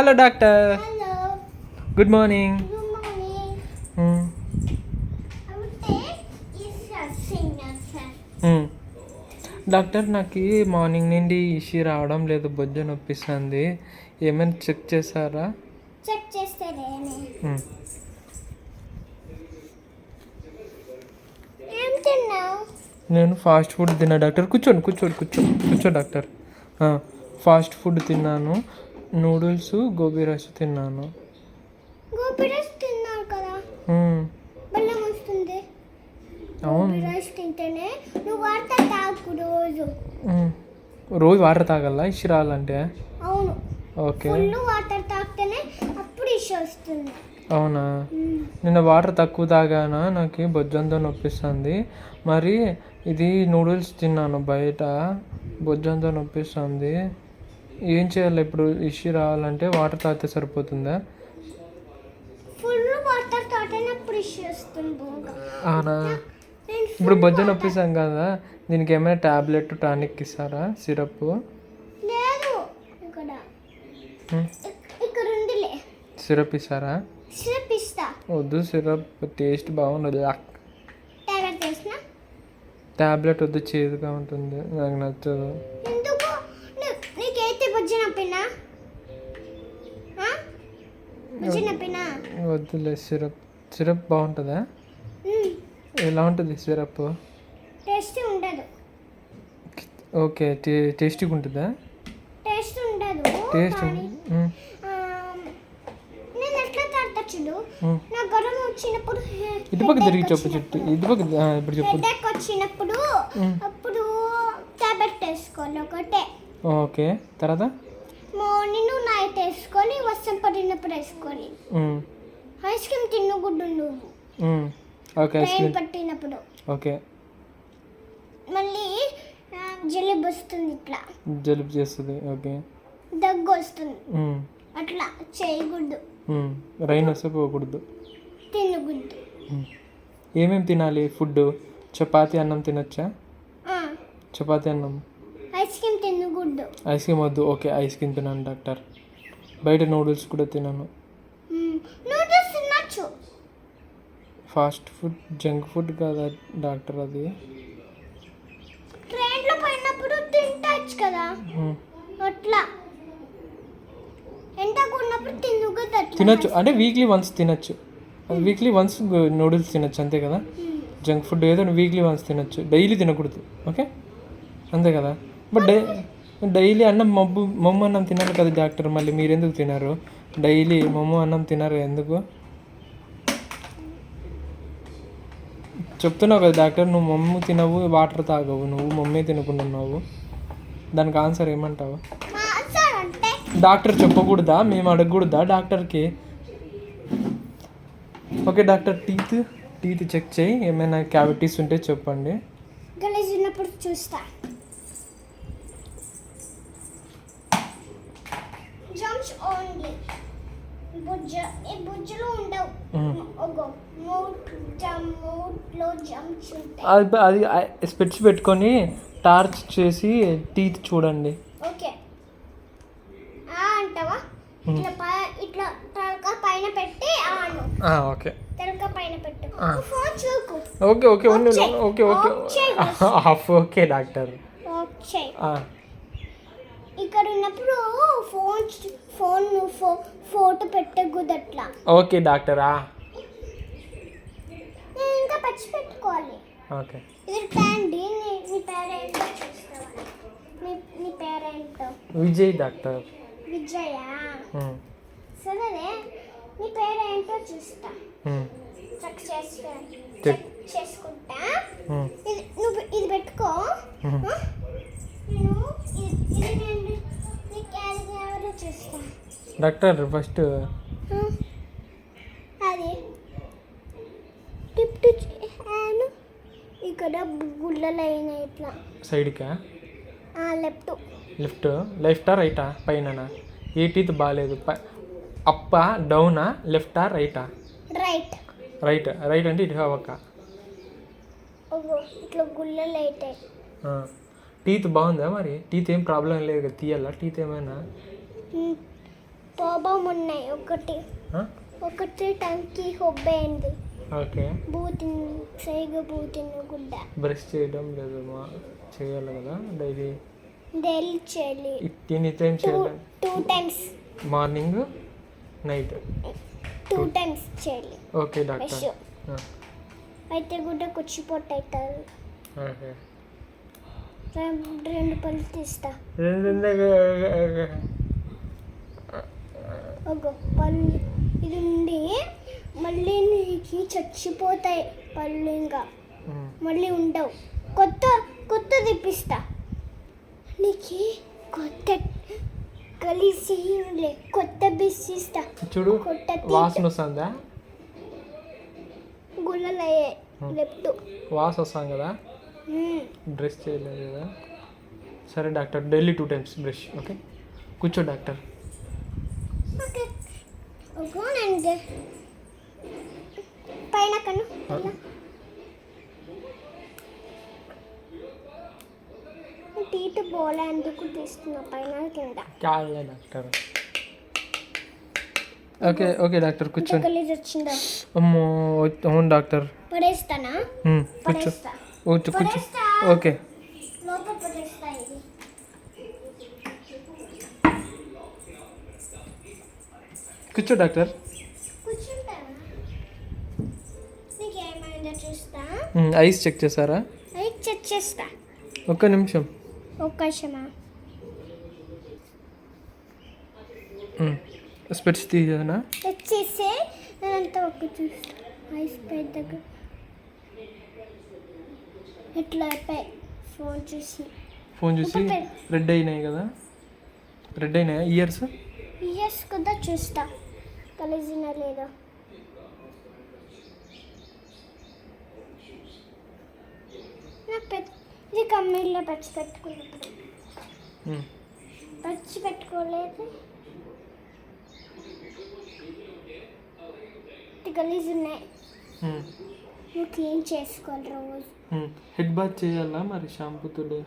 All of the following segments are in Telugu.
Hello doctor. Hello. Good morning. Good morning. I would take is a signature. Doctor నాకు మార్నింగ్ నుండి ఇష్యూ రావడం లేదు, బొజ్జ నొప్పిస్తుంది. ఏమైనా చెక్ చేశారా? Check చేస్తారేనే. ఏం తిన్నావు? నేను ఫాస్ట్ ఫుడ్ తిన్నా డాక్టర్. కూర్చో డాక్టర్. ఫాస్ట్ ఫుడ్ తిన్నాను, నూడిల్స్, గోబీ రైస్ తిన్నాను. గోబీ రైస్ తిన్నావు కదా, బలం వస్తుంది. అవును, గోబీ రైస్ తింటేనే నువ్వు వాటర్ తాగు రోజు. రోజు వాటర్ తాగల ఇష్యూ రావాలంటే? అవును, ఓకే. ఫుల్ వాటర్ తాగితేనే అప్పుడు ఇష్యూ వస్తుంది. అవునా? నిన్న వాటర్ తక్కువ తాగానా, నాకు బొజ్జంతో నొప్పిస్తుంది. మరి ఇది నూడిల్స్ తిన్నాను బయట, బొజ్జంతో నొప్పిస్తుంది. ఏం చేయాలి ఇప్పుడు? ఇష్యూ రావాలంటే వాటర్ తాగితే సరిపోతుందా? ఫుల్ వాటర్ తాగితేనే అప్పుడు ఇష్యూ వస్తుంది. అవునా? ఇప్పుడు బొజ్జ నొప్పిస్తాం కదా, దీనికి ఏమైనా ట్యాబ్లెట్ టానిక్ ఇస్తారా, సిరప్? లేదు, ఇక్కడ ఇక్కడ ఉందిలే. సిరప్ ఇస్తారా? సిరప్ ఇస్తా. వద్దు, సిరప్ టేస్ట్ బాగుండదు. టాబ్లెట్ వేసిన. ట్యాబ్లెట్ వద్దు, చేదుగా ఉంటుంది, నాకు నచ్చదు. ఎందుకు? నీకైతే బుజ్జి నొప్పినా? బుజ్జి నొప్పినా? వద్దులే, సిరప్ బాగుంటుందా? ఎలా ఉంటుంది సిరప్? టేస్ట్ ఉండదు. ఓకే, టేస్టీగా ఉంటుందా? టేస్ట్ ఉండదు. టేస్ట్ నేను ఎట్లా తాగుతా చూడు. నా గొడవ వచ్చినప్పుడు ఇటుపక్క తిరిగి చెప్పు, ఇటుపక్క ఇప్పుడు చెప్పు. హెడేక్ వచ్చినప్పుడు అప్పుడు టాబ్లెట్ వేసుకోవాలి ఒకటే. ఓకే, తర్వాత మార్నింగ్ నైట్ వేసుకొని, వర్షం పడినప్పుడు వేసుకొని. ఐస్ క్రీమ్ తినకూడదు నువ్వు. ఓకే, ట్రైన్ పట్టినప్పుడు. ఓకే. మళ్ళీ జలుబు వస్తుంది, ఇట్లా జలుబు చేస్తుంది. ఓకే. దగ్గు వస్తుంది, అట్లా చేయకూడదు. రైన్ వస్తే పోకూడదు, తినకూడదు. ఏమేమి తినాలి ఫుడ్? చపాతీ అన్నం తినొచ్చా? చపాతీ అన్నం. ఐస్ క్రీమ్ తినకూడదు. ఐస్ క్రీమ్ వద్దు. ఓకే, ఐస్ క్రీమ్ తినాను డాక్టర్. బయట నూడిల్స్ కూడా తినాను. నూడిల్స్ తినచ్చు. ఫాస్ట్ ఫుడ్, జంక్ ఫుడ్ కదా డాక్టర్ అది. ట్రైన్లో పోయినప్పుడు తింటచ్చు కదా, అట్లా. ఎండకు ఉన్నప్పుడు తినొచ్చు అంటే వీక్లీ వన్స్ తినొచ్చు. వీక్లీ వన్స్ నూడిల్స్ తినొచ్చు, అంతే కదా. జంక్ ఫుడ్ ఏదో వీక్లీ వన్స్ తినొచ్చు, డైలీ తినకూడదు. ఓకే, అంతే కదా. బట్ డైలీ అన్నం మమ్మ అన్నం తినాలి కదా డాక్టర్. మళ్ళీ మీరు ఎందుకు తినారు? డైలీ మమ్మ అన్నం తినారు ఎందుకు? చెప్తున్నావు కదా డాక్టర్, నువ్వు మమ్మ తినవు, వాటర్ తాగవు, నువ్వు మమ్మీ తినకుంటున్నావు. దానికి ఆన్సర్ ఏమంటావు? డాక్టర్ చెప్పకూడదా? మేము అడగకూడదా డాక్టర్కి? ఓకే డాక్టర్, టీత్ చెక్ చేయి, ఏమైనా క్యావిటీస్ ఉంటే చెప్పండి. గలీజ్ ఉన్నప్పుడు చూస్తా. జంప్స్ ఓన్లీ బుజ్జలో ఉండవు. జంప్స్ ఉంటాయి. అది స్పెట్స్ పెట్టుకొని టార్చ్ చేసి టీత్ చూడండి. ఓకే అంటావా? ఇట్లా తలక పైన పెట్టి ఆను. ఓకే, తలక పైన పెట్టు. ఫోన్ చూకు. Okay okay okay okay okay doctor. Okay, ఇక్కడ ఉన్నప్పుడు ఫోన్ ఫోటో పెట్టకూడదు అట్లా. ఓకే డాక్టరా. నేను ఇంకా పచ్చి పెట్టుకోవాలి. ఓకే. ఇది తండ్రి, నీ పేరేంటో చూస్తావా? నీ పేరేంటో? విజయ్ డాక్టర్. విజయా? సరే, నీ పేరేంటో చూస్తా. చెక్ చేసుకుంటా. నువ్వు ఇది పెట్టుకో. నేను ఎవరో చూస్తా. డాక్టర్ ఫస్ట్ అది టిప్ ఇక్కడ గుళ్ళలు అయినాయి ఇట్లా. సైడ్కా? లెఫ్టా రైటా? పైన ఏ టీత్ బాగాలేదు? అప్పా డౌనా? లెఫ్టా రైటా? రైట్ అంటే ఇటు అవ్వక ఇట్లా గుళ్ళలు అవుతాయి. టీత్ బాగుందా మరి? టీత్ ఏం ప్రాబ్లం లేదు కదా, తీయాలా టీత్ ఏమైనా? ప్రాబ్లం ఉన్నాయి ఒకటి టంకి హొబ్బైంది ఓకే సరిగా బూతిన గుడ్డ బ్రష్ చేయడం లేదు చేయాలి కదా డైలీ చేయాలి ఎన్ని టైమ్స్ చేయాలి 2 టైమ్స్ మార్నింగ్ నైట్ 2 టైమ్స్ చేయాలి ఓకే డాక్టర్ అయితే గుడ్డ కుచ్చిపోట్ అవుతుంది ఓకే 2 పళ్ళు తీస్తా ఒక పళ్ళు ఇది ఉండి మళ్ళీ నీకు చచ్చిపోతాయి పళ్ళు ఇంకా మళ్ళీ ఉండవు కొత్త తెప్పిస్తా నీకు కొత్త కలిసి కొత్త బిస్సిస్తా చూడు వాసన వస్తుందా గుల్లలయ్యాయి లెఫ్ట్ వాసన వస్తాం కదా బ్రష్ చేయలేదు కదా సరే doctor daily 2 times brush okay కూర్చో డాక్టర్ ఓకే పైన కన్ను టీటు బోలా ఎందుకు తీస్తున్నా పైన కింద చాలే డాక్టర్ ఓకే ఓకే డాక్టర్ కూర్చో కలిసి వచ్చిందా అమ్మో అవును డాక్టర్ పడేస్తానా కూర్చో కూర్చో ఓకే లోపల పడేస్తా ఇది కూర్చో డాక్టర్ కూర్చుంటానా నీకేమైందో చూస్తా ఐస్ చెక్ చేశారా చెక్ చేస్తా ఒక్క నిమిషం స్పెట్స్ తీయనా వచ్చేసి నేనంతా ఒక చూస్తా ఐస్ పెద్దగా ఇట్లా అయిపోయి ఫోన్ చూసి రెడ్ అయినాయి కదా రెడ్ అయినాయా ఇయర్స్ కదా చూస్తా కలిసినా లేదా ఇది కమ్మీలో పచ్చి పెట్టుకున్నప్పుడు పచ్చి పెట్టుకోలేదు గలీజ్ ఉన్నాయి నువ్వు క్లీన్ చేసుకోవాలి రోజు హెడ్ బాత్ చేయాలా మరి షాంపూతో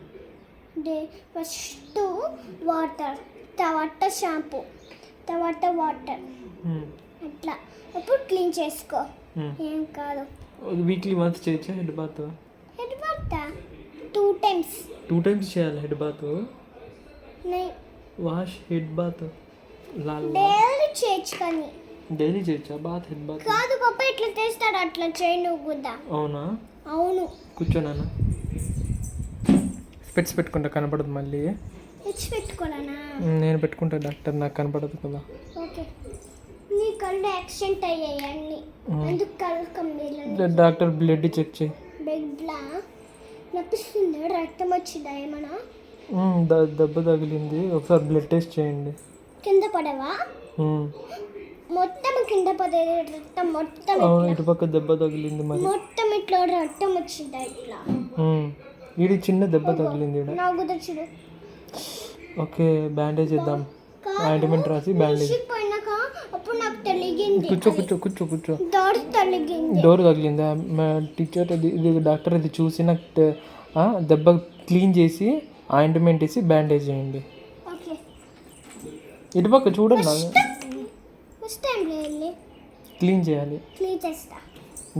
ఫస్ట్ వాటర్ తర్వాత షాంపూ తర్వాత వాటర్ అట్లా అప్పుడు క్లీన్ చేసుకో ఏం కాదు వీక్లీ వన్స్ చేయొచ్చా హెడ్ బాత్ 2 టైమ్స్ 2 టైమ్స్ చేయాలి head bath wash head bath daily చేయొచ్చు కానీ డైలీ చేయొచ్చా బాత్ హెడ్ బాత్ కాదు పాప ఇట్లా చేస్తాడు అట్లా చేయి నువ్వు కూడా అవునా అవును కూర్చోనా స్పెట్స్ పెట్టుకుంటా కనపడదు మళ్ళీ పెట్టుకోవాలనా నేను పెట్టుకుంటా డాక్టర్ నాకు కనపడదు కదా ఓకే నీ కళ్ళు యాక్సిడెంట్ అయ్యాయి అన్ని అందుకు కళ్ళు కమ్మీలు డాక్టర్ బ్లడ్ చెక్ చేయి బ్లడ్లా నప్పిస్తుంది రక్తం వచ్చిందా ఏమన్నా దెబ్బ తగిలింది ఒకసారి బ్లడ్ టెస్ట్ చేయండి కింద పడవా మొత్తం కింద పడే రక్తం మొత్తం ఇటుపక్క దెబ్బ తగిలింది మరి మొత్తం ఇట్లా రక్తం వచ్చిందా ఇట్లా ఇది చిన్న దెబ్బ తగిలింది నాకు కూడా చూడు ఓకే బ్యాండేజ్ చేద్దాం ఆయింట్మెంట్ రాసి బ్యాండేజ్ పోయినాక అప్పుడు నాకు తెలిగింది కూర్చో డోర్ తగిలిందా టీచర్ ఇది డాక్టర్ ఇది చూసి నాకు దెబ్బ క్లీన్ చేసి ఆయింట్మెంట్ వేసి బ్యాండేజ్ చేయండి ఇటుపక్క చూడండి క్లీన్ చేయాలి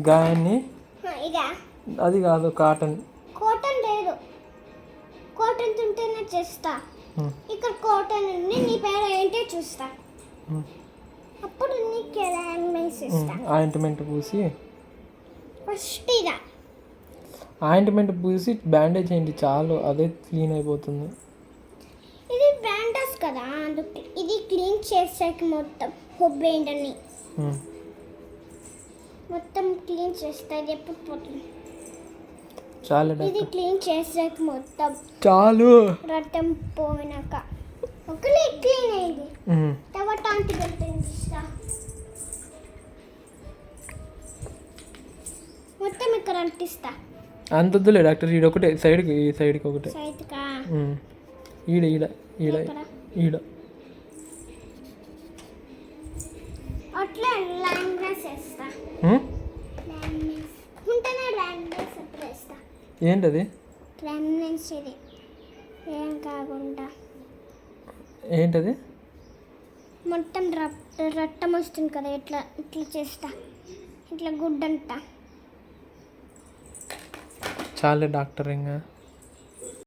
గాయాన్ని అది కాదు కాటన్ లేదు కాటన్ తింటేనే చేస్తా ఇక్కడ కాటన్ ఉంది నీ పేరు ఏంటో చూస్తా అప్పుడు నీకు ఆయింట్మెంట్ పూసి ఫస్ట్ ఇదా ఆయింట్మెంట్ పూసి బ్యాండేజ్ చేయండి చాలు అదే క్లీన్ అయిపోతుంది ఇది బ్యాండేజ్ కదా అందుకే ఇది క్లీన్ చేసాక మొత్తం హొబ్బేంటని మొత్తం క్లీన్ చేస్తా ఇది ఎప్పుడు పోతుంది చాలు ఇది క్లీన్ చేసాక మొత్తం చాలు రక్తం పోయినాక ఒక లెగ్ క్లీన్ అయింది తర్వాత యాంటీబయాటిక్ ఇస్తా మొత్తం ఇక్కడ అంటిస్తా అంతద్దులే డాక్టర్ ఈడొకటే సైడ్కి ఈ సైడ్కి ఒకటే సైడ్కా ఈడ ఈడ ఈడ ఈడ అట్లా లాంగ్వేజ్ వేస్తా ఉంటేనే లాంగ్వేజ్ అప్పుడు వేస్తా ఏంటది లాంగ్వేజ్ ఇది ఏం కాకుండా ఏంటది మొత్తం రక్తం వస్తుంది కదా, ఇట్లా ఇట్లా చేస్తా, ఇట్లా గుడ్డంతా. చాలే డాక్టర్ ఇంకా